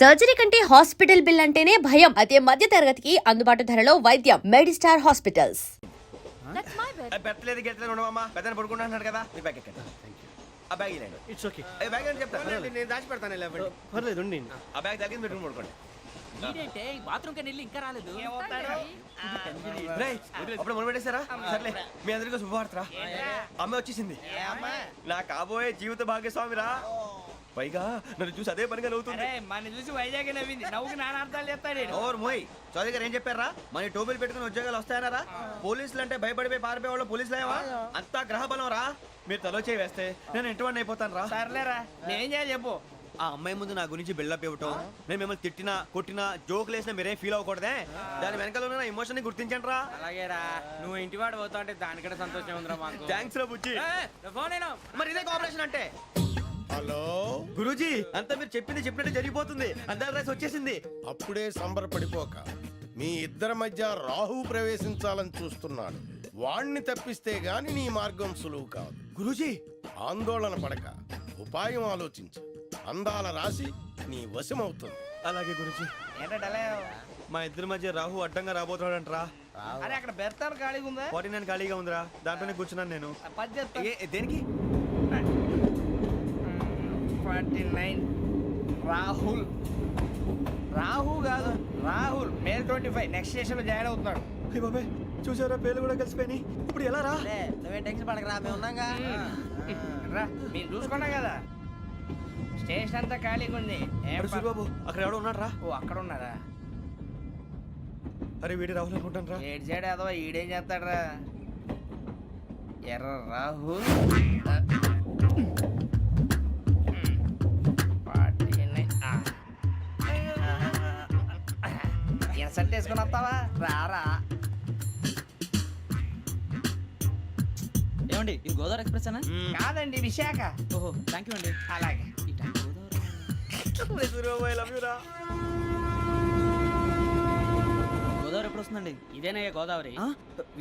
Surgery కంటే hospital bill అంటేనే భయం. అదే మధ్య తరగతికి అందుబాటు ధరలో వైద్యం. Medistar hospitals. పెట్టలేదు గెట్టలేదు ఉండమమ్మా. పెద్దని పడుకుంటున్నాడు కదా, మీ బ్యాగ్ ఎక్కండి. ఆ బ్యాగ్ ఇలాండి. It's okay. ఏ బ్యాగ్ అని చెప్తాను, నేను దాచి పెడతాను. పర్లేదు ఉండి. ఆ బ్యాగ్ తగ్గింది పెట్టుకుని పడుకోండి. బాత్రూమ్ కి వెళ్ళి ఇంకా రాలేదు. అప్పుడు మొదలు పెట్టేశారా? సర్లే, మీ అందరికీ శుభవార్తరా. అమ్మ వచ్చేసింది. నా కాబోయే జీవిత భాగ్యస్వామిరా. పైగా నన్ను చూసి అదే పనిగా నవ్వుతుంది. మన చూసి వైజాగ్ నవ్వింది. నవ్వుకి నాన్న అర్థాలు చెప్తాడు. ఓర్ మోయ్, చౌదరి గారు ఏం చెప్పారా? మన టోబీలు పెట్టుకుని ఉద్యోగాలు వస్తాయనరా? పోలీసులు అంటే భయపడిపోయి పారిపోయే వాళ్ళు పోలీసులేవా? అంతా గ్రహ బలం రా. మీరు తలో చేయి వేస్తే నేను ఇంటివాడిని అయిపోతాను రా. సర్లేరా, నేనేం చేయాలి చెప్పు. ఆ అమ్మాయి ముందు నా గురించి బిల్డప్ ఇవ్వటం, నేను మిమ్మల్ని తిట్టినా కొట్టినా జోకులు వేసినా మీరేం ఫీల్ అవ్వకూడదే. దాని వెనకాల ఉన్న ఎమోషన్ ని గుర్తించండి రా. అలాగేరా, నువ్వు ఇంటివాడు పోతా అంటే దానికంటే సంతోషం ఉందిరా మాకు. థ్యాంక్స్ రా బుజ్జి. ఫోన్ అయినా మరి ఇదే కోఆపరేషన్ అంటే. హలో గురూజీ, అంతా మీరు చెప్పింది చెప్పినట్టు జరిగిపోతుంది. అందరి రైస్ వచ్చేసింది. అప్పుడే సంబరపడిపోక, మీ ఇద్దరి మధ్య రాహు ప్రవేశించాలని చూస్తున్నాడు. వాణ్ణి తప్పిస్తే గాని నీ మార్గం సులువు కాదు. గురూజీ, ఆందోళన పడక, ఉపాయం ఆలోచించు. అందాల రాశి నీ వశమవుతుంది. అలాగే గురూజీ. ఏంటంటే మా ఇద్దరి మధ్య రాహు అడ్డంగా రాబోతున్నాడంటరా. అరే అక్కడ బెర్తాను ఖాళీగా ఉందా? 49 ఖాళీగా ఉందిరా, దాంట్లోనే కూర్చున్నాను నేను. పది చెప్తా. దేనికి? 49 రాహుల్. రాహు కాదు, రాహుల్. మే 25 నెక్స్ట్ స్టేషన్ లో జాయిన్ అవుతున్నాడు. అయ్య బాబాయ్, చూసారా పేర్లు కూడా కలిసిపోయినాయి. ఇప్పుడు ఎలా రా? నువ్వే టెన్షన్ పడకరా, మేము ఉన్నాగా. రా, మీరు చూసుకున్నా కదా. స్టేషన్ అంతా ఖాళీగా ఉంది. ఏం సూరిబాబు, అక్కడ ఎవడో ఉన్నాడు రా. ఓ అక్కడ ఉన్నారా? అరే వీడి రాహుల్ అనుకుంటాను రా. ఏడు సైడ్ అదో ఈడేం చేస్తాడరా? ఎర్ర రాహుల్. ఇన్సల్ట్ వేసుకుని వస్తావా? రారా. ఏమండి, ఇది గోదావరి ఎక్స్ప్రెస్ అనా? కాదండి, విశాఖ. ఓహో, థ్యాంక్ యూ అండి. అలాగే. ఈ time Godavari. Suribabu, I love you రా. గోదావరి ఎప్పుడు వస్తుందండి? ఇదేనయ్య గోదావరి.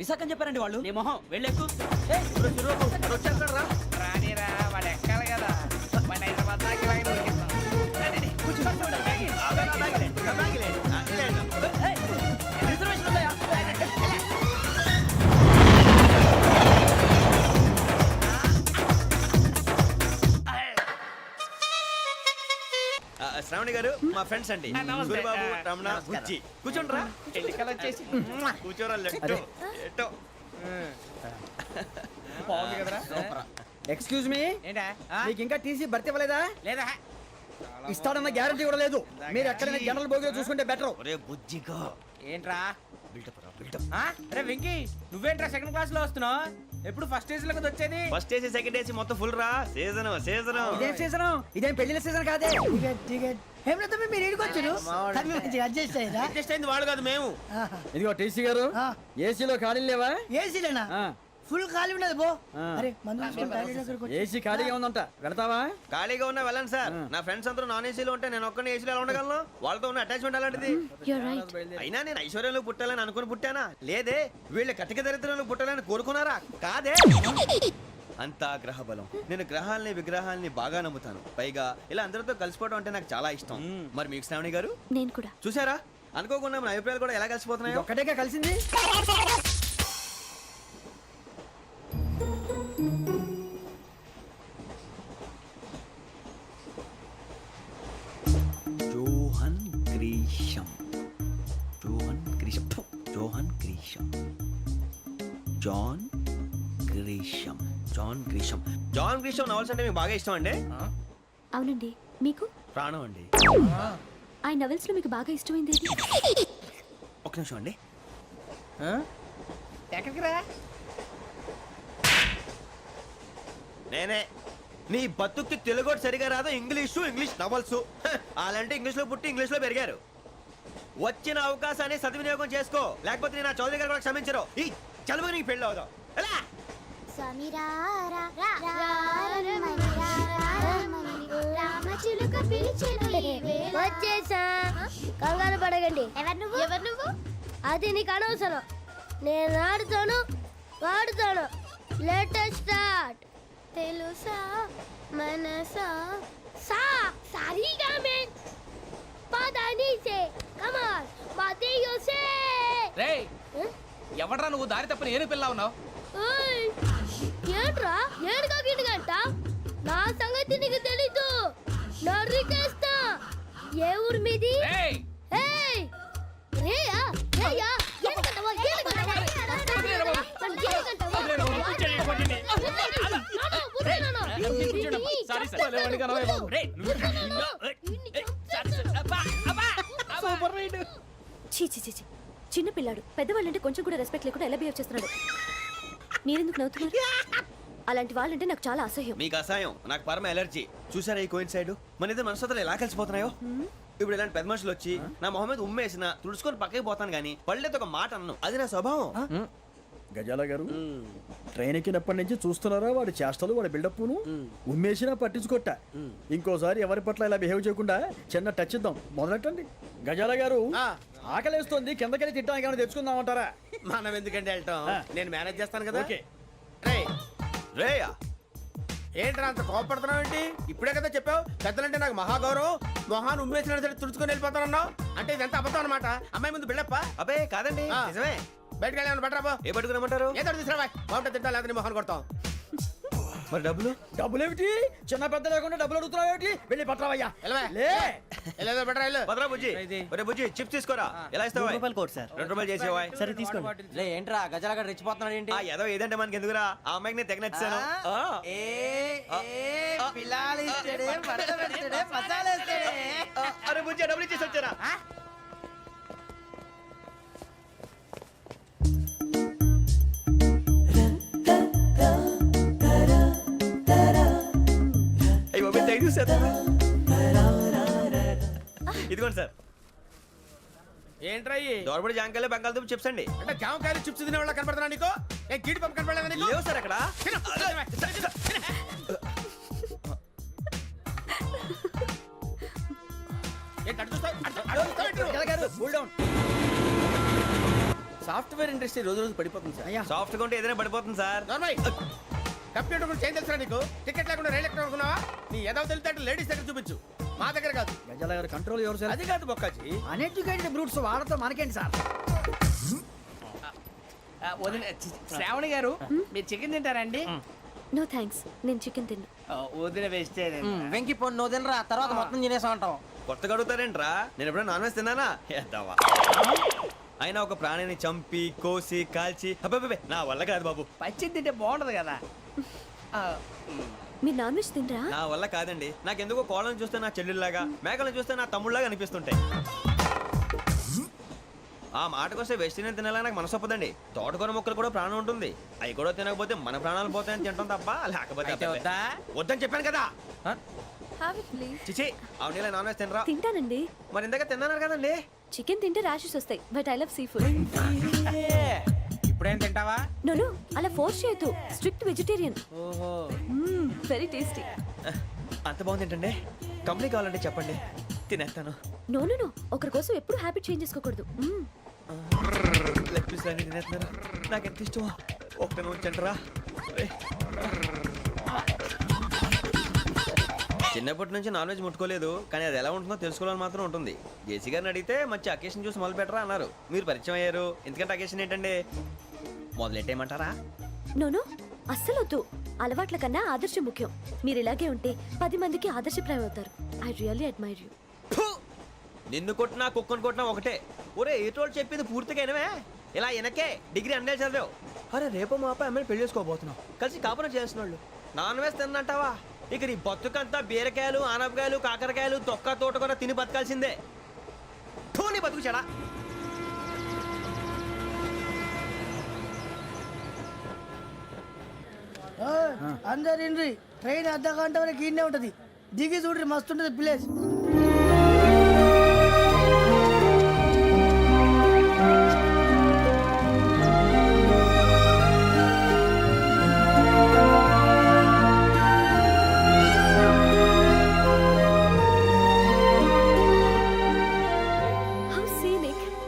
విశాఖ అని చెప్పారండి వాళ్ళు. నీ మొహం వెళ్ళెక్కు. వచ్చేస్తాడు రా. రానిరా, వాడు ఎక్కాలి కదా. వాడిని హైదరాబాద్ దాకా ఇలాగే దొరికిస్తాం. రిజర్వేషన్ ఉందాయా? శ్రావణి గారు మా ఫ్రెండ్స్ అండి. నమస్తే. సూరిబాబు, రమణ, బుజ్జి. కూర్చోండి రా. ఎన్నికలు వచ్చేసి కూర్చోరా. లెట్టో ఎట్టో. బాగుంది కదరా. ఎక్స్క్యూజ్ మీ, ఏంటా? మీకు ఇంకా టీసీ భర్తీ ఇవ్వలేదా? లేదా ఇస్తాడన్న గ్యారంటీ కూడా లేదు. మీరు ఎక్కడైనా జనరల్ బోగిలో చూసుకుంటే బెటర్. ఒరే బుజ్జిగా, ఏంట్రా? బిల్డప్ రా, బిల్డప్. అరే వెంకీ, నువ్వేంట్రా సెకండ్ క్లాస్ లో వస్తున్నావు? ఎప్పుడు ఫస్ట్ ఏజ్ లో కదా వచ్చేది? ఫస్ట్ ఏసీ సెకండ్ ఏసీ మొత్తం ఫుల్ రా. Season season. ఇదేం సీజన్? ఇదేం పెళ్లిన సీజన్ కాదే. మీరు ఇడికొచ్చారు, అడ్జస్ట్ అయ్యారా? అడ్జస్ట్ అయింది వాడు కాదు, మేము. ఇదిగో టీసీ గారు, ఏసీలో ఖాళీ లేవా? ఏసీలేనా? ఫుల్ ఖాళీ ఉన్నది బో. అరే మందు తీసుకొని టాయిలెట్ దగ్గరకు వచ్చి. ఏసీ ఖాళీగా ఉందంట, వెళ్తావా? ఖాళీగా ఉన్నా వెళ్ళండి సార్. నా ఫ్రెండ్స్ అందరూ నాన్ ఏసీలో ఉంటే నేను ఒక్కనే ఏసీలో ఎలా ఉండగలను? వాళ్ళతో ఉన్న అటాచ్మెంట్ అలాంటిది. అయినా నేను ఐశ్వర్యంలో పుట్టాలని అనుకుని పుట్టానా? లేదే. వీళ్ళు కటిక దరిద్రంలో పుట్టాలని కోరుకున్నారా? కాదే. అంతా గ్రహ బలం. నేను గ్రహాలని విగ్రహాలని బాగా నమ్ముతాను. పైగా ఇలా అందరితో కలిసిపోవడం అంటే నాకు చాలా ఇష్టం. మరి మీకు శ్రావణి గారు? నేను కూడా. చూసారా, అనుకోకుండా మన అభిప్రాయాలు కూడా ఎలా కలిసిపోతున్నాయి. ఒక్కటేగా కలిసింది. Johan Grisham, Johan Grisham, Johan Grisham, John Grisham, John Grisham. John Grisham novels అంటే మీకు బాగా ఇష్టం అండి? అవునండి. మీకు? ప్రాణం అండి. ఆ నవెల్స్ లో మీకు బాగా ఇష్టమైంది ఏది? ఒక్క నిమిషం అండి. ఎక్కడికి రా? నేనే. నీ బతుక్కి తెలుగు సరిగా రాదు, ఇంగ్లీష్ నవల్స్. అలాంటి ఇంగ్లీష్ లో పుట్టి ఇంగ్లీష్ లో పెరిగారు. వచ్చిన అవకాశాన్ని సద్వినియోగం చేసుకో, లేకపోతే నేను చౌదరి గారు కూడా క్షమించరు. ఈ చదువు నీకు పెళ్ళి అవుదాం. ఎలా? వచ్చేసా, కంగారు పడకండి. ఎవరు నువ్వు? అది నీకు అనవసరం. నేను ఆడుతాను, వాడుతాను. Latest start. తెలుసా మనసా సా సారీగా మే పా dice. Come on. Mateo say. రే ఎవడ్రా నువ్వు దారి తప్పని ఏను పిల్ల ఉన్నావు? ఓయ్ ఏంట్రా ఏడుగా గిడుగంట నా సంగతి నీకు తెలీదు నరికేస్తా ఏ ఊరు మీది రేయ్ ఏయ్ రేయా రేయా ఏడుగంటవా సారీ సార్ సూపర్ రైడ్. చీ చీ చీ చీ. చిన్న పిల్లాడు పెద్దవాళ్ళంటే కొంచెం కూడా రెస్పెక్ట్ లేకుండా ఎలా బిహేవ్ చేస్తున్నాడు. మీరెందుకు నవ్వుతున్నారు? అలాంటి వాళ్ళంటే నాకు చాలా అసహ్యం. మీకు అసహాయం, నాకు పరమ ఎలర్జీ. చూసారా ఈ కోయిన్ సైడ్ మన ఇద్దరు మనస్తత్వాలు ఎలా కలిసిపోతున్నాయో. ఇప్పుడు ఇలాంటి పెద్ద మనుషులు వచ్చి నా మొహం మీద ఉమ్మేసిన తుడుచుకొని పక్కకి పోతాను కానీ పళ్ళేతో ఒక మాట అన్ను. అది నా స్వభావం. గజాల గారు ట్రైన్ ఎక్కినప్పటి నుంచి చూస్తున్నారా వాడి చేష్టలు వాడి బిల్డప్ను ఉమ్మేసినా పట్టించుకోట. ఇంకోసారి ఎవరి పట్ల ఇలా బిహేవ్ చేయకుండా చిన్న టచ్ ఇద్దాం. మొదలెట్టండి. గజాల గారు ఆకలేస్తుంది, కిందకెళ్ళి తిట్టడానికి ఏమైనా తెచ్చుకుందామంటారా? మనం ఎందుకంటే వెళ్ళటం, నేను మేనేజ్ చేస్తాను కదా. ఓకే. రేయ్, రేయా ఏంట్రా అంత కోపడుతున్నావు ఏంటి? ఇప్పుడే కదా చెప్పావు పెద్దలంటే నాకు మహాగౌరవం, మొహాన్ని ఉమ్మేసిన సరే తుడుచుకొని వెళ్ళిపోతానన్నావు. అంటే ఇదంతా అబద్ధం అనమాట. అమ్మాయి ముందు బిళ్ళప్ప. అబ్బే కాదండి, ఆ. నిజమే. బయటకు వెళ్ళి బట్రాబో. ఏ పట్టుకురమ్మంటారు? ఏదో తీసుకురా బాగుంటుంది తింటా లేదా నీ మొహాన్ని కొడతాం. మరి డబ్బులు? డబ్బులు ఏమిటి? చిన్న పెద్ద లేకుండా డబ్బులు అడుగుతున్నావు ఏమిటి? వెళ్ళి పట్టరావయ్యా. వెళ్ళవే. లే వెళ్ళేదో బట్రా వెళ్ళు. భద్రా బుజ్జి, ఒరే బుజ్జి చిప్స్ తీసుకోరా. ఎలా ఇస్తావా? రూపాయలు కోట్ సార్. 2 రూపాయలు చేసేవా? సరే తీసుకోండి. లే ఏంట్రా గజాలగడ రెచ్చిపోతున్నాడు ఏంటి? ఆ ఏదో ఏదంటే మనకి ఎందుకురా, ఆ అమ్మాయికి నేను తెగ నచ్చాను. అరే బుజ్జి డబ్బులు ఇచ్చేసి వచ్చారా? అయ్యి బాబు థ్యాంక్ యూ సార్. ఇదిగోండి సార్. ఏంట్రా ఇయి? దోరబడి జాంకాయలు బంగాళదుంప చిప్స్ అండి. అంటే జామకాయలు చిప్స్ తినే వాళ్ళ కనపడుతున్నా నీకు? ఏ గీడి పంప కనపడలేదా నీకు? లేవు సార్ అక్కడ. తిను, తిను, తిను. ఏంటి అటు చూస్తావు? అటు చూస్తావు ఏంటి నువ్వు? గజాల గారు కూల్ డౌన్. సాఫ్ట్వేర్ ఇండస్ట్రీ రోజు రోజు పడిపోతుంది సార్. అయ్యా సాఫ్ట్ గా ఉంటే ఏదైనా పడిపోతుంది సార్. నార్మల్ కంప్యూటర్ గురించి ఏం తెలుసా నీకు? టికెట్ లేకుండా రైలు ఎక్కడ అనుకున్నావా? నీ ఏదో తెలితే లేడీస్ దగ్గర చూపించు, మా దగ్గర కాదు. గజాల గారు కంట్రోల్ ఎవరు సార్? అది కాదు బొక్కాజీ. అన్ఎడ్యుకేటెడ్ బ్రూట్స్ వాడతో మనకేంటి సార్? శ్రావణి గారు మీరు చికెన్ తింటారండి? నో థ్యాంక్స్, నేను చికెన్ తిన్నా. వదిన వేస్తే వెంకి పొన్ను నువ్వు తినరా, తర్వాత మొత్తం తినేసా ఉంటాం. కొత్తగా అడుగుతారేంట్రా? నేను ఎప్పుడైనా నాన్ వెజ్ తిన్నానా? ఎద్దావా. అయినా ఒక ప్రాణిని చంపి కోసి కాల్చి అబ్బబ్బే నా వల్ల కాదు బాబు. పచ్చి తింటే బాగుంటది కదా. మీరు నాన్ వెజ్ తినరా? నా వల్ల కాదండి. నాకెందుకో కోళ్ళని చూస్తే నా చెల్లెళ్ళలాగా, మేకలను చూస్తే నా తమ్ముళ్ళలాగా అనిపిస్తుంటాయి. ఆ మాటకొస్తే వెస్టిరియన్ తినాలని నాకు మనసు ఒప్పదండి. తోటకూర మొక్కలు కూడా ప్రాణం ఉంటుంది. అవి కూడా తినకపోతే మన ప్రాణాలు పోతాయని తింటాం తప్ప లేకపోతే అబ్బబ్బే. వద్దని చెప్పాను కదా. చిచి అవునీ నాన్ వెజ్ తినరా? తింటానండి. మరి ఇందాక తిన్నాను కదండి. చికెన్ తింటే ర్యాషెస్ వస్తాయి, but I love sea food. ఇప్పుడేం తింటావా? నో అలా ఫోర్స్ చేయొద్దు. Strict vegetarian. ఓహో వెరీ టేస్టీ. అంత బాగుంది ఏంటండి? కంపెనీ కావాలంటే చెప్పండి, తినేస్తాను. నో ఒకరి కోసం ఎప్పుడు హ్యాబిట్ చేంజ్ చేసుకోకూడదు. లెగ్ పీస్ అన్ని తినేస్తున్నారు. నాకు ఎంత ఇష్టమో ఒకటే ఉంచండిరా. చిన్నప్పటి నుంచి నాన్ వెజ్ ముట్టుకోలేదు, కానీ అది ఎలా ఉంటుందో తెలుసుకోవాలని మాత్రం ఉంటుంది. జేసీ గారిని అడిగితే మంచి అకేషన్ చూసి మొదలు పెట్టరా అన్నారు. మీరు పరిచయం అయ్యారు, ఎందుకంటే అకేషన్ ఏంటండి? మొదలెట్టేయమంటారా? నో అస్సలు వద్దు. అలవాట్ల కన్నా ఆదర్శం ముఖ్యం. మీరు ఇలాగే ఉంటే 10 మందికి ఆదర్శప్రాయం అవుతారు. I really admire you. నిన్ను కొట్టినా కుక్కను కొట్టినా ఒకటే. ఒరే ఏటోళ్ళు చెప్పింది పూర్తిగా వినవే. ఇలా వెనకే డిగ్రీ అన్నే చదివావు. అరే రేపు మా అబ్బాయి అమ్మాయిని పెళ్లి చేసుకోబోతున్నావు, కలిసి కాపురం చేసిన వాళ్ళు నాన్ వెజ్ తిన్నంటావా? ఇక నీ బతుకంతా బీరకాయలు ఆనపకాయలు కాకరకాయలు తొక్క తోట కూడా తిని బతకాల్సిందే. నీ బతుకు చెడా. అందరు ఇండ్రి ట్రైన్ అర్ధ గంట వరకు ఇన్నే ఉంటది. దిగి చూడ్రి మస్తు ఉంటది ప్లేస్.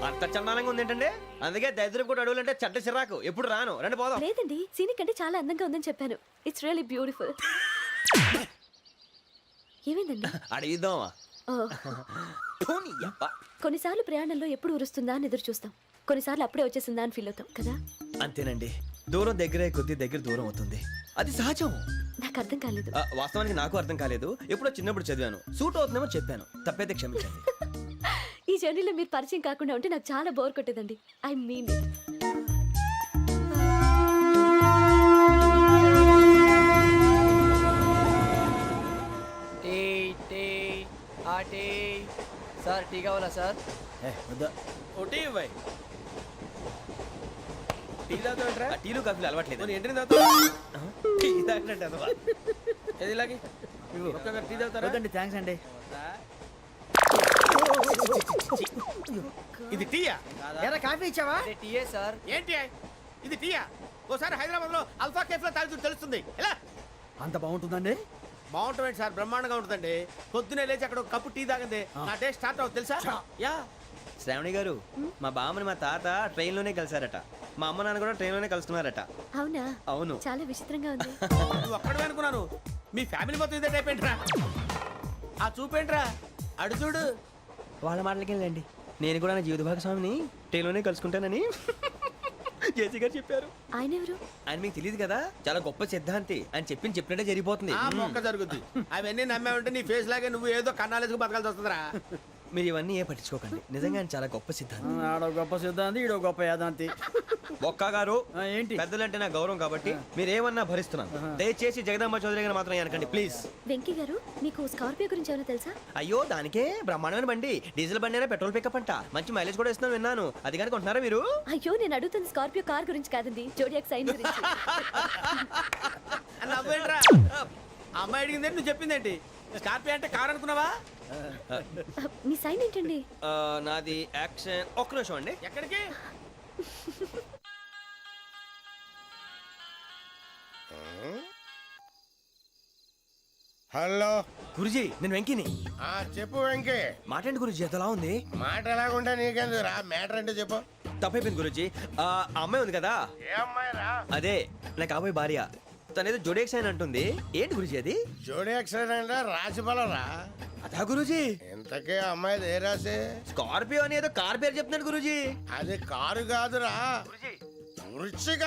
అంత చందానంగా ఉంది ఏంటండి? అందుకే దరిద్రం కూడా అడవులంటే చెడ్డ చిరాకు. ఎప్పుడు రాను, రండి పోదాం. లేదండి, సీనిక్ అంటే చాలా అందంగా ఉందని చెప్పాను. It's really beautiful. ఏమైందండి? అడిగిద్దామా? ఓ, కొన్నిసార్లు ప్రయాణంలో ఎప్పుడు ఉరుస్తుందా అని ఎదురు చూస్తాం, కొన్నిసార్లు అప్పుడే వచ్చేసిందా అని ఫీల్ అవుతాం కదా. అంతేనండి, దూరం దగ్గరే కొద్ది దగ్గర దూరం అవుతుంది, అది సహజం. నాకు అర్థం కాలేదు. వాస్తవానికి నాకు అర్థం కాలేదు, ఎప్పుడో చిన్నప్పుడు చదివాను, సూట్ అవుతుందేమో చెప్పాను, తప్పైతే క్షమించండి. ఈ జర్నీలో మీరు పరిచయం కాకుండా ఉంటే నాకు చాలా బోర్ కొట్టేదండి. I mean it. Tea tea ఆ టీ సార్ టీ కావాలా సార్? వద్దా. ఒకటి ఇవ్వాయి టీ తాగుతాంట్రా టీలు కాఫీలు అలవాట్లేదు. ఎంట్రీ తాగుతా టీ తాగినట్టు అదవా. ఏది ఇలాగే ఒక్కొక్కరు టీ తాగుతారా? వద్దండి, థ్యాంక్స్ అండి. ఇది టీయా? ఎరా కాఫీ ఇచ్చావా? అదే టీయే సార్. ఏంటి ఇది టీయా? ఓసారి హైదరాబాద్ లో అల్ఫా కేఫ్ లో తాగుతూ తెలుస్తుంది. ఎలా అంత బాగుంటుందండి? బాగుంటుంది సార్, బ్రహ్మాండంగా ఉంటుందండి. పొద్దునే లేచి అక్కడ ఒక కప్పు టీ తాగింది నా డే స్టార్ట్ అవుతుంది తెలుసా? యా. శ్రావణి గారు, మా బామ్మని మా తాత ట్రైన్ లోనే కలిసారట, మా అమ్మ నాన్న కూడా ట్రైన్ లోనే కలుస్తున్నారట. అవునా? అవును. చాలా విచిత్రంగా ఉంది. నువ్వు ఒక్కడే అనుకున్నాను, మీ ఫ్యామిలీ మొత్తం ఇదే టైప్ ఏంట్రా? ఆ చూపేంట్రా, అడు చూడు. వాళ్ళ మాటలకి వెళ్ళండి, నేను కూడా నా జీవిత భాగస్వామిని ట్రైన్ లోనే కలుసుకుంటానని జేసీ గారు చెప్పారు. ఆయన ఎవరు? ఆయన మీకు తెలియదు కదా, చాలా గొప్ప సిద్ధాంతి అని చెప్పినట్టే జరిగిపోతుంది. ఆ మొక్క జరుగుద్ది. అవన్నీ నమ్మే ఉంటే నీ ఫేస్ లాగే నువ్వు ఏదో కన్నాలేసుకు బతకాల్సి వస్తుందిరా. మీరు ఇవన్నీ ఏ పట్టించుకోకండి, నిజంగా ఆయన చాలా గొప్ప సిద్ధాంతి. ఆడో గొప్ప సిద్ధాంతి, ఈడో గొప్ప యాదాంతి. ఒక్క గారు, ఏంటి? పెద్దలంటే నా గౌరవం కాబట్టి మీరేమన్నా భరిస్తున్నాను. దయచేసి జగదాంబ చౌదరి గారు మాత్రం అనకండి ప్లీజ్. వెంకీ గారు, మీకు స్కార్పియో గురించి ఏమైనా తెలుసా? అయ్యో, దానికే బ్రహ్మాండమైన బండి, డీజిల్ బండి అయినా పెట్రోల్ పికప్ అంట, మంచి మైలేజ్ కూడా ఇస్తున్నాను విన్నాను. అది కానీ కొంటున్నారా మీరు? అయ్యో, నేను అడుగుతుంది స్కార్పియో కార్ గురించి కాదండి, జోడియాక్ సైన్ గురించి. నవ్వేంట్రా? అమ్మాయి అడిగింది నువ్వు చెప్పిందేంటి? స్కార్పియో అంటే కారు అనుకున్నావా? మీ సైన్ ఏంటండి? నాది యాక్షన్. ఒక్క నిమిషం అండి. ఎక్కడికి? హలో గురుజీ, నేను వెంకిని. చెప్పు వెంకీ. మాటండి గురుజీ, అదలా ఉంది. మాట ఎలాగుంటా నీకెందుకు రా, మ్యాటర్ అంటే చెప్పు. తప్పైపోయింది గురుజీ. ఆ అమ్మాయి ఉంది కదా, ఏ అమ్మాయి రా? అదే నా కాబోయే భార్య, తనేదో జోడేక్స్ అని అంటుంది. ఏంటి గురుజీ అది? జోడి యాక్సిడెంట్ రాసి రా. అదా గురుజీ? ఇంతకే అమ్మాయిది ఏ రాసి? స్కార్పియో అని ఏదో కార్ పేరు చెప్తున్నాడు గురుజీ. అది కారు కాదురా, వృచ్చిక.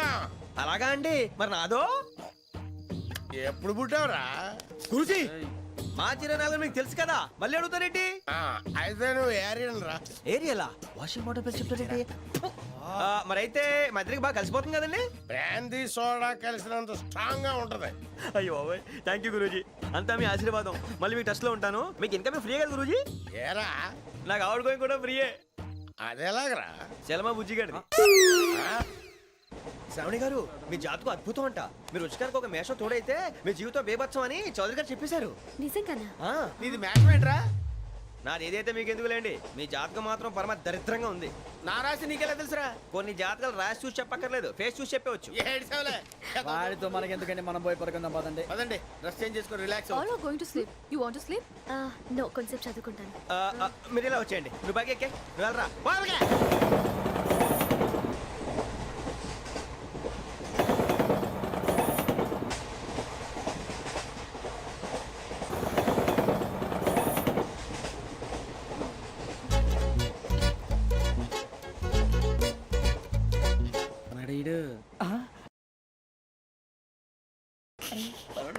అలాగా అండి, మరి నాదో? ఎప్పుడు పుట్టావురా? గురుజీ, మా చిరనాలు మీకు తెలుసు కదా, మళ్ళీ అడుగుతారేంటి? అయితే నువ్వు ఏరియన్ రా. ఏరియాలా? వాషింగ్ వాటర్ పేరు చెప్తారేంటి? మరైతే మా ఇద్దరికి బాగా కలిసిపోతుంది కదండి. బ్రాందీ సోడా కలిసినంత స్ట్రాంగ్ గా ఉంటది. అయ్యో థ్యాంక్ యూ గురూజీ, అంతా మీ ఆశీర్వాదం. మళ్ళీ మీకు టచ్ లో ఉంటాను. మీకు ఇన్కమ్ ఫ్రీ కదా గురూజీ? ఏరా, నాకు ఆవిడ గోయింగ్ కూడా ఫ్రీయే. అదేలాగరా? చలమా బుజ్జి గారిది. శ్రావణి గారు, మీ జాతకు అద్భుతం అంట. మీరు రుచికారికి ఒక మేషం తోడైతే మీ జీవితం బేబత్సం అని చౌదరి గారు చెప్పేశారు. నిజంగానా? నీది మ్యాచ్ ఏంట్రా? నాది ఏదైతే మీకు ఎందుకు లేండి, మీ జాతకం మాత్రం పరమ దరిద్రంగా ఉంది. నా రాసి నీకెలా తెలుసురా? కొన్ని జాతకాలు రాసి చూసి చెప్పక్కర్లేదు, ఫేస్ చూసి చెప్పవచ్చు. ఏడ్చావులే. వాడితో మనకి ఎందుకండి, మనం పోయి పడుకుందాం పదండి. పదండి, డ్రెస్ చేంజ్ చేసుకొని relax. All are going to sleep. You want to sleep? No, కొంచెం చదువుకుంటాను. మీరు ఇలా వచ్చేయండి. నువ్వు బాగా ఎక్కే, నువ్వు వెళ్ళరా. బాగా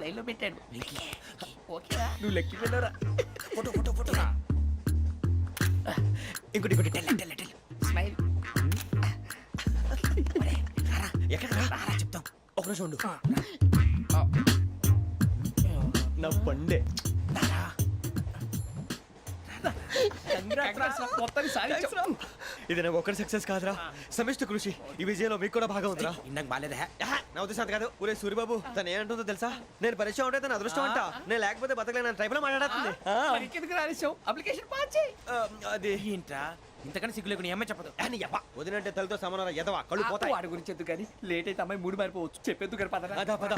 లైన్లో పెట్టాడు. నువ్వు లెక్కి వెళ్ళరా. Photo photo photo. ఇంకోటి ఇంకోటి టెల్. స్మైల్. ఎక్కడ రారా చెప్తాం. ఒక నిమిషం ఉండు. నా పండే. ఇది నాకు ఒక్కడి సక్సెస్ కాదురా, సమిష్టి కృషి. ఈ విజయంలో మీకు కూడా భాగం ఉందిరా. ఇందాక బాలేదా? నా ఉద్దేశం కాదు. ఊరే సూర్యబాబు, తను ఏమంటుందో తెలుసా? నేను పరిచయం ఉంటే తన అదృష్టం అంట, నేను లేకపోతే బతకలేను ట్రైబ్ లో మాట్లాడుతుంది. ఎందుకు రాలేసావు? అప్లికేషన్ పాస్ చేయి. అది ఏంట్రా ఇంతకన్నా సిగ్గు లేకుండా ఏమై చెప్పదు. వదినంటే తలతో సమానం ఎదవా, కళ్ళు పోతాయి. వాడి గురించి ఎందుకు కానీ లేట్ అయితే అమ్మాయి మూడు మారిపోవచ్చు. చెప్పేందుకు గారు పదరా. అదా పద.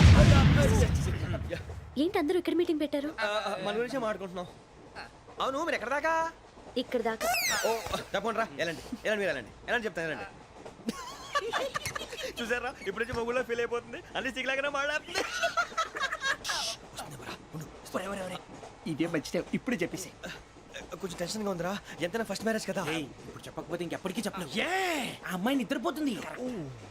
ఏంటి అందరూ ఇక్కడ మీటింగ్ పెట్టారు? మన గురించే మాట్లాడుకుంటున్నాం. అవును, మీరు ఎక్కడ దాకా? ఇక్కడ దాకా. ఓ తప్పకుండా రా, వెళ్ళండి వెళ్ళండి, మీరు వెళ్ళండి వెళ్ళండి, చెప్తాను వెళ్ళండి. చూసారా, ఇప్పుడు నుంచి మొగుల్లో ఫీల్ అయిపోతుంది, అన్ని సిగ్లాగానే మాట్లాడుతుంది. ఇదే మంచి టైం, ఇప్పుడు చెప్పేసి. కొంచెం టెన్షన్ గా ఉందిరా ఎంతైనా ఫస్ట్ మ్యారేజ్ కదా ఇప్పుడు చెప్పకపోతే ఇంకెప్పటికీ చెప్పలేవు ఆ అమ్మాయి నిద్రపోతుంది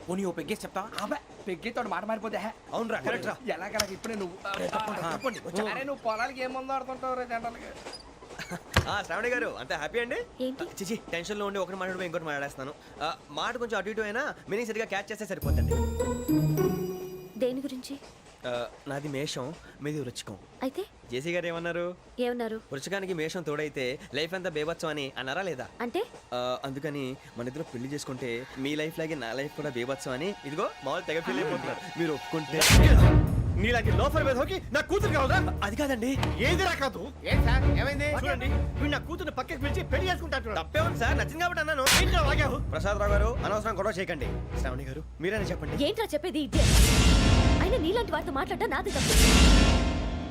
పోనీ ఓ పెగ్గేసి చెప్తా అబ్బా పెగ్గితో మాట మారిపోతే హే. అవునరా కరెక్ట్ రా ఎలాగలా ఇప్పుడే నువ్వు అరే నువ్వు పొలాలకి ఏం ముందు ఆడుతుంటావు రే జంటలకి. శ్రావణి గారు అంత హ్యాపీ అండి ఏంటి? చిచి టెన్షన్ లో ఉండి ఒకటి మాట్లాడిపోయి ఇంకోటి మాట్లాడేస్తాను మాట కొంచెం అటు ఇటు అయినా మీనింగ్ సరిగా క్యాచ్ చేస్తే సరిపోతుంది దేని గురించి? నాది మేషం మీది వృచ్చికం అయితే జేసీ గారు ఏమన్నారు ఏమన్నారు? వృచ్చికానికి మేషం తోడైతే లైఫ్ అంతా బేబత్సం అని అన్నారా లేదా అంటే అందుకని మన ఇద్దరు పెళ్లి చేసుకుంటే మీ లైఫ్ లాగే నా లైఫ్ కూడా బేబత్సం అని ఇదిగో మామూలు తెగ ఫీల్ అయిపోతున్నారు మీరు ఒప్పుకుంటే నీలాంటి లోఫర్ మీద హోకి నా కూతురు కావదా? అది కాదండి ఏది రాకాదు. ఏం సార్ ఏమైంది చూడండి వీడు నా కూతురు పక్కకి పిలిచి పెళ్లి చేసుకుంటాడు. తప్పే ఉంది సార్ నచ్చింది కాబట్టి అన్నాను ఏంట్రా వాగావు? ప్రసాద్ రావు గారు అనవసరం గొడవ చేయకండి శ్రావణి గారు మీరైనా చెప్పండి ఏంట్రా చెప్పేది? ఇడియట్. అయినా నీలాంటి వారితో మాట్లాడటం నాది తప్పు.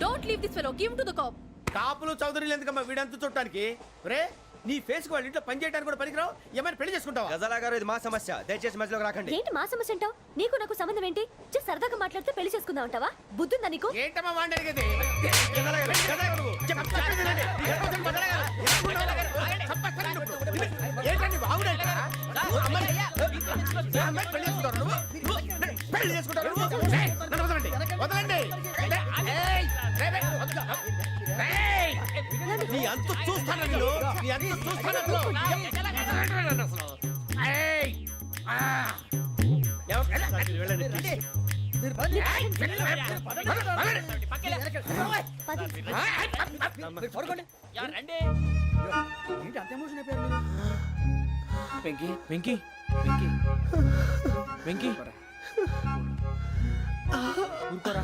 Don't leave this fellow, give to the cop. కాపులు చౌదరులు ఎందుకమ్మా వీడంతా చూడటానికి రే నీ ఫేస్ వాళ్ళ ఇంట్లో పని చేయడానికి కూడా పనికిరావు ఏమైనా పెళ్లి చేసుకుంటావా గజాలా గారు ఇది మా సమస్య దయచేసి మధ్యలోకి రాకండి ఏంటి మా సమస్య అంటావు? నీకు నాకు సంబంధం ఏంటి? జస్ట్ సరదాగా మాట్లాడితే పెళ్లి చేసుకుందాం అంటావా? బుద్ధుందా నీకు? ఏంటమ్మా వాడి అడిగేది ఏంటండి బాగుండేది పెళ్లి చేసుకుంటారు వదలండి నీ అంత చూస్తాను నీ అంత చూస్తాను ఏంటి అంత ఎమోషన్ అయిపోయారు మీరు? వెంకీ వెంకీ వెంకీ వెంకీ ఊరుకోరా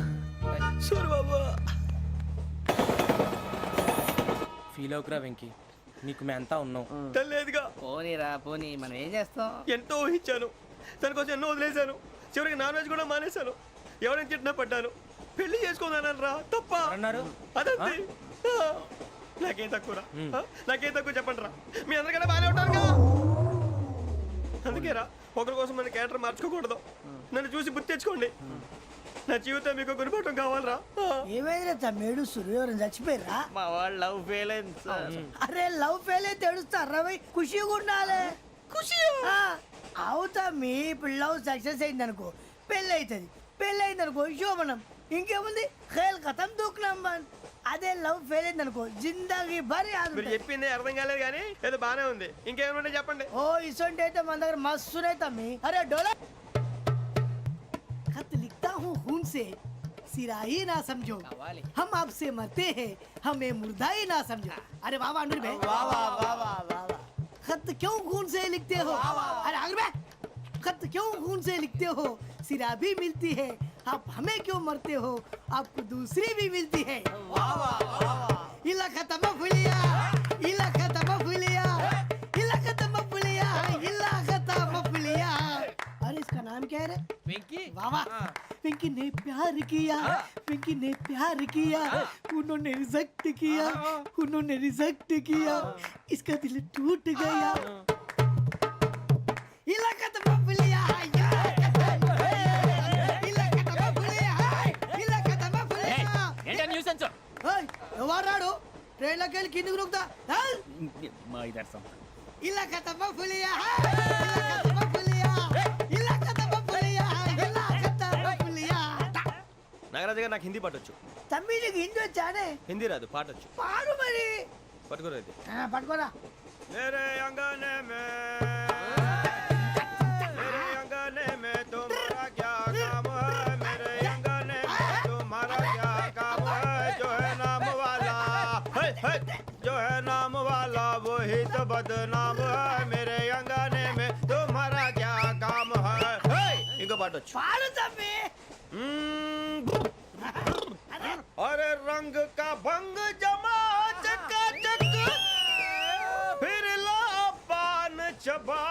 ఫీల్ అవుకురా వెంకీ నీకు మేమంతా ఉన్నాం తెలియదుగా పోనీరా పోనీ మనం ఏం చేస్తాం ఎంతో ఊహించాను తన కోసం ఎన్నో వదిలేశాను చివరికి నాన్ వెజ్ కూడా మానేశాను ఎవరైనా తిట్టినా పడ్డాను పెళ్లి చేసుకున్నాను రా తప్ప అన్నారు అదంతే నాకేం తక్కువ నాకేం తక్కువ చెప్పండి రా మీ అందరికన్నా బాగానే ఉంటారుగా అందుకే రా ఒకరి కోసం మన క్యారెక్టర్ మార్చుకోకూడదు నన్ను చూసి గుర్తు తెచ్చుకోండి నా జీవితం మీకు గురిపటం కావాలరా ఏమైందిరా తమ్మేడు సూర్యవరం చచ్చిపోయిరా? మా వాళ్ళు లవ్ ఫెయిల్ అయింది సార్. అరే లవ్ ఫెయిల్ అయితే ఏడుస్తారా భయ్? ఖుషిగా ఉండాలి. ఖుషి అవుతా మీ ఇప్పుడు లవ్ సక్సెస్ అయింది అనుకో పెళ్ళి అవుతుంది. పెళ్ళి అయింది అనుకో శోభనం. ఇంకేముంది ఖేల్ కథం దూకునాం బాన్. అదే లవ్ ఫెయిల్ అయింది అనుకో జిందాగీ భారీ మీరు చెప్పింది అర్థం కాలేదు కానీ ఏదో బాగానే ఉంది ఇంకేమైనా చెప్పండి. ఓ ఇసొంటి అయితే మన దగ్గర మస్తున్నాయి తమ్మి. అరే డోలా खत लिखता हूँ खून से सिरा ही ना समझो हम आपसे मरते हैं हमें मुर्दा ही ना समझो. अरे वाह वाह भाई वाह वाह वाह वाह वाह खत क्यों खून से लिखते हो? अरे आगे भाई खत क्यों खून से लिखते हो? सिरा भी मिलती है आप हमें क्यों मरते हो? आपको दूसरी भी मिलती है. वाह वाह वाह इला खत्म फुलिया इला खत्म फुलिया इला खत्म फुलिया इला खत्म फुलिया. अरे इसका नाम क्या है रे? వెంకీ वाह वाह पिंकी ने प्यार किया पिंकी ने प्यार किया उन्होंने रिजेक्ट किया उन्होंने रिजेक्ट किया इसका दिल टूट गया. इलाका तो बबलिया इलाका तो बबलिया ఏంటా న్యూసెన్స్ ఎవరు రాడు ట్రైన్ లోకి వెళ్ళి కిందికి నొక్కుతా. మా ఇదర్సం ఇలాకా तो बबलिया इलाका तो बबलिया इलाका तो बबलिया इलाका तो बबलिया. నాగరాజు గారు నాకు హిందీ పాటొచ్చు తమ్మి నీకు హిందీ వచ్చానే? హిందీ రాదు పాటొచ్చు పాడు మరి. పట్టుకోరు అయితే పట్టుకోరా. मेरे अंगने में तुम्हारा क्या काम है मेरे अंगने में तुम्हारा क्या काम है जो है नाम वाला जो है नाम वाला वही तो बदनाम है मेरे अंगने में तुम्हारा क्या काम है इनको पाटो పాడు తమ్మి. अरे रंग का भंग जमा चकाचक फिर ला पान चबा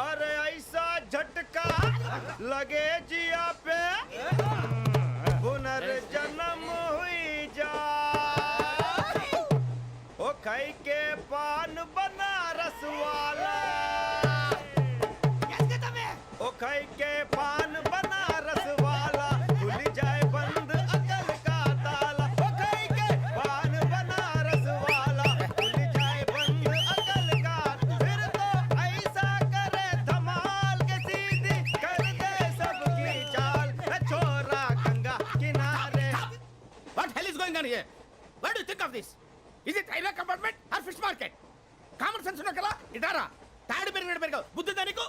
अरे ऐसा झटका लगे जिया पे पुनर्जन्म हुई जा ओ खाई के पान बनारस वाला ओ खाई के पान बनारस वाला खुल जाए बंद अकल का ताला ओ खाई के पान Banaras railway compartment or fish market? Common sense ఉన్నా కదా ఇటారా తాడు పెరిగావు బుద్ధి దానికి.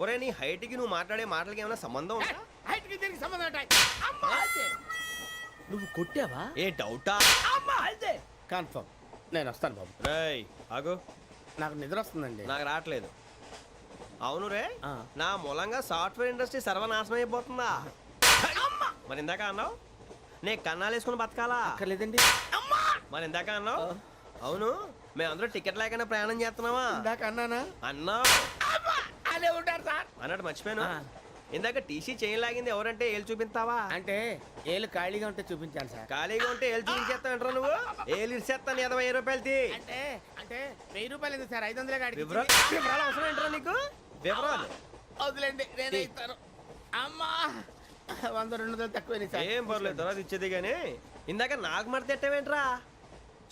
ఒరే నీ హైట్ కి నువ్వు మాట్లాడే మాటలకి ఏమైనా సంబంధం ఉందా? హైట్ కి దీనికి సంబంధం ఉంటాయి. అమ్మా నువ్వు కొట్టావా? ఏ డౌటా? అమ్మా అయితే కన్ఫర్మ్ నేను వస్తాను బాబు. రేయ్ ఆగు, నాకు నిద్ర వస్తుందండి. నాకు రావట్లేదు. అవును రే, నా మూలంగా సాఫ్ట్వేర్ ఇండస్ట్రీ సర్వనాశనం అయిపోతుందా? మరి ఇందాక అన్నావు నే కన్నాలు వేసుకుని బతకాలా? అక్కర్లేదండి. మరి ఇందాక అన్నావు అవును మేమందరూ టికెట్ లేకుండా ప్రయాణం చేస్తున్నావా? ఇందాక అన్నానా? అన్నావు. అదే ఉంటారు సార్. అన్నట్టు మర్చిపోయాను, ఇందాక టీసీ చేయి లాగింది ఎవరంటే ఏళ్ళు చూపిస్తావా? అంటే ఏళ్ళు ఖాళీగా ఉంటే చూపించాను సార్. ఖాళీగా ఉంటే ఏళ్ళు చూపించేస్తానంటారా నువ్వు? ఏళ్ళు ఇచ్చేస్తాను 20 రూపాయలది. అంటే అంటే 1000 రూపాయలు ఎందుకు సార్? 500 గాడికి వివరాలు అవసరం ఏంటరా నీకు? వివరాలు వదిలేండి నేనే ఇస్తాను. అమ్మా 100 200 తక్కువ సార్. ఏం పర్లేదు తర్వాత ఇచ్చేది కానీ ఇందాక నాకు మడత ఎట్టవేంట్రా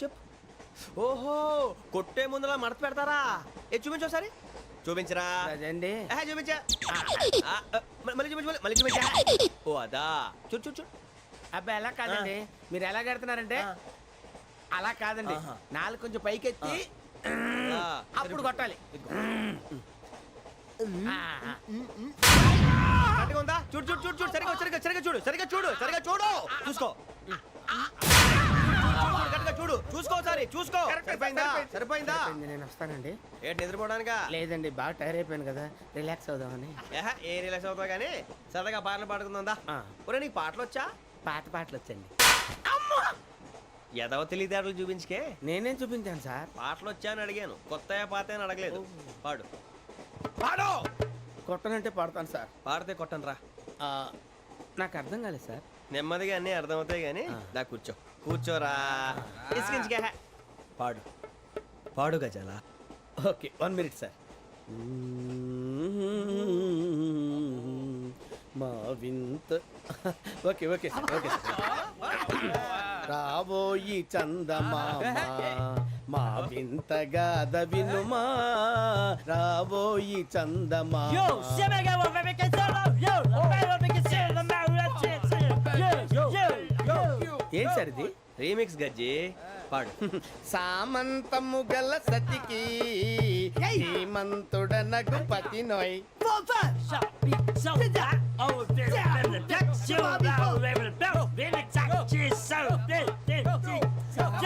చెప్పు. ఓహో కొట్టే ముందులా మడత పెడతారా? ఏ చూపించు ఒకసారి. చూపించరా? అదండి చూపించా. మళ్ళీ చూపించు, మళ్ళీ చూపించా. ఓ అదా, చూడు చూడు చూడు. అబ్బాయి ఎలా కాదండి, మీరు ఎలా కడుతున్నారంటే అలా కాదండి. నాలుగు కొంచెం పైకెత్తి అప్పుడు కొట్టాలి. కరెక్ట్గా ఉందా? చూడు చూడు చూడు చూడు, సరిగా సరిగా సరిగా చూడు, సరిగా చూడు, సరిగా చూడు, చూసుకో. కరెక్ట్గా చూడు, చూసుకో ఒకసారి చూసుకో. సరిపోయిందా? సరిపోయిందా? నేను వస్తానండి. ఏంటి నిద్రపోవడానికా? లేదండి బాగా టైర్ అయిపోయాను కదా, రిలాక్స్ అవుదామని. ఏ రిలాక్స్ అవుతావు కానీ సరదాగా పాటలు పాడుకుందా? ఒరే నీకు పాటలు వచ్చా? పాత పాటలు వచ్చండి. ఎదవ తెలివితేటలు చూపించుకే. నేనేం చూపించాను సార్? పాటలు వచ్చా అని అడిగాను, కొత్త పాత అని అడగలేదు. పాడు పాడు. కొట్టనంటే పడతాను సార్. పాడితే కొట్టను రా. నాకు అర్థం కాలేదు సార్. నెమ్మదిగా అన్నీ అర్థమవుతాయి కానీ దా కూర్చో. కూర్చోరా. ఇసుకించుకే. పాడు పాడు గజాల. Okay 1 minute sir. మా వింత okay okay sir okay sir. రాబోయి చందమామ మా వింతగా వినుమా, రాబోయి చందమామ. ఏం సార్ ఇది? రీమిక్స్ గజ్జి. పాడు. సామంతము గల సతికి హేమంతుడనగు పతి నోయ్.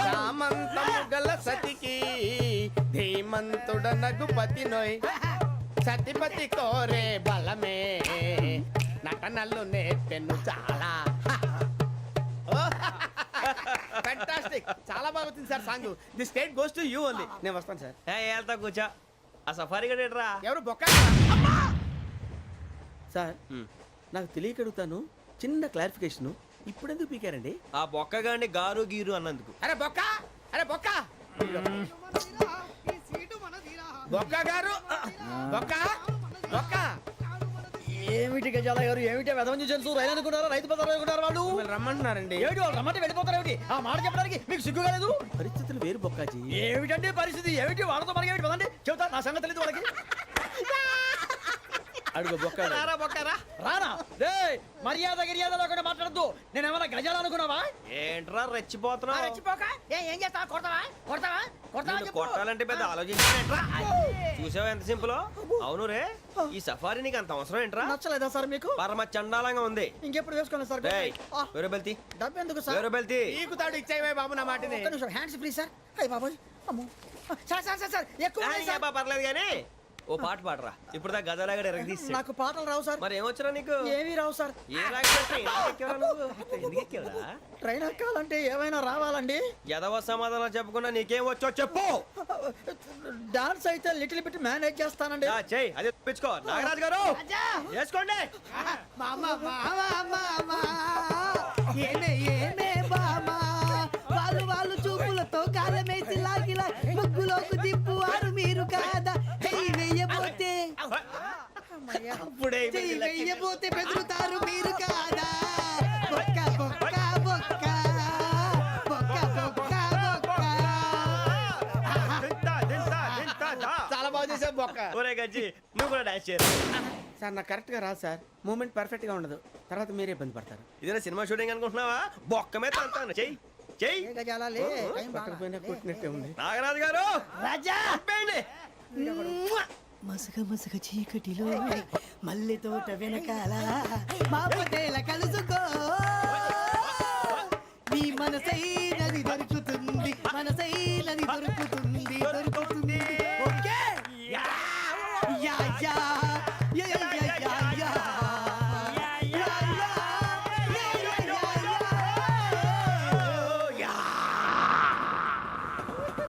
సామంతము గల సతికి ధీమంతుడనగు పతి నోయ్. సతిపతి కోరే బలమే నటనలు నేర్పెను చాలా. ఫ్యాంటాస్టిక్, చాలా బాగా వచ్చింది sir song. The state goes to you only. నేను వస్తాను సార్. వెళ్తా కూర్చో. ఆ సఫారీ గడేట్రా? ఎవరు బొక్క సార్? నాకు తెలియక అడుగుతాను, చిన్న క్లారిఫికేషన్. ఇప్పుడు ఎందుకు పీకారండి? ఆ బొక్కగాడిని గారు గీరు అన్నందుకు. అరే బొక్క, అరే బొక్క, బొక్క గారు, బొక్క బొక్క. ఏమిటి గజాల గారు, ఏమిటి వెదవని జంతువు రైలు అనుకుంటారా? రైతు బజార్ అనుకుంటారు వాళ్ళు. రమ్మంటున్నారండి. ఏమిటి వాళ్ళు రమ్మంటే వెళ్ళిపోతారు? ఏమిటి ఆ మాట చెప్పడానికి మీకు సిగ్గు కాలేదు? పరిస్థితులు వేరు బొక్కాజీ. ఏమిటండి పరిస్థితి? ఏమిటి వాళ్ళతో మనకి ఏమిటి పదండి చెబుతా, నా సంగతి తెలియదు వాళ్ళకి. అడుగు బొక్క. రారా బొక్కరా. రానా రే, మర్యాద గిర్యాద లేకుండా మాట్లాడద్దు. నేను ఏమైనా గజాలు అనుకున్నావా? ఏంట్రా రెచ్చిపోతున్నావు? ఏం చేస్తావా? కొడతావా? కొడతావా? కొడతావా? నిన్ను కొట్టాలంటే పెద్ద ఆలోచించానేంట్రా? చూసావా ఎంత సింపుల్? అవును రే, ఈ సఫారీ నీకు అంత అవసరం ఏంట్రా? నచ్చలేదా సార్ మీకు? పరమ చండాలంగా ఉంది. ఇంకెప్పుడు వేసుకోండి సార్. రేయ్, వేరే బెల్తి, డబ్బు ఎందుకు సార్? వేరే బెల్తి. ఈకుతాడు ఇచ్చేవే బాబు నా మాటని. ఒక్క నిమిషం, హ్యాండ్స్ ఫ్రీ సార్. అయ్య బాబోయ్, అమ్మో. సార్ సార్ సార్ సార్ ఎక్కువ ఉన్నాయి సార్. పర్లేదు కానీ ఓ పాట పాడరా. ఇప్పుడు దా గదలాగడ ఎరగ తీసి. నాకు పాటలు రావు సార్. మరి ఏమొచ్చరా నీకు? ఏమీ రావు సార్. ఏ రాకెవరా? ట్రైన్ ఎక్కాలంటే ఏమైనా రావాలండి. ఎదవ సమాధానం చెప్పకుండా నీకేం వచ్చో చెప్పు. డాన్స్ అయితే లిటిల్ బిట్ మేనేజ్ చేస్తానండి. చెయ్యి, అదే తెప్పించుకో. నాగరాజు గారు వేసుకోండి. మామా మామా మామా ఏమే ఏమే బామా, వాళ్ళు వాళ్ళు చూపులతో కాలమేసి లాగిలా ముగ్గులోకి దిప్పువారు మీరు కాదా? చెయ్యి వెయ్యబోతే చెయ్యి వెయ్యబోతే బెదురుతారు మీరు కాదా? బొక్క బొక్క బొక్క బొక్క బొక్క బొక్క. చాలా బాగా చేసావు బొక్క. ఒరే గజ్జి, నువ్వు కూడా డాన్స్ చేయరా? సార్ నాకు కరెక్ట్ గా రాదు సార్. మూమెంట్ పర్ఫెక్ట్ గా ఉండదు, తర్వాత మీరే ఇబ్బంది పడతారు. ఇదేనా సినిమా షూటింగ్ అనుకుంటున్నావా? బొక్క మీద అంటాను. చెయ్యి. చెయ్యి ఏ గజాలాలే టైం బాగా. కొట్టినట్టే ఉంది. నాగరాజు గారు రాజా ఆపేయండి. మసగ మసగ చీకటిలో మల్లె తోట వెనకాల మా పటేల కలుసుకో నీ మనసైనది దొరుకుతుంది మనసైనది దొరుకుతుంది దొరుకుతుంది ఓకే యా యా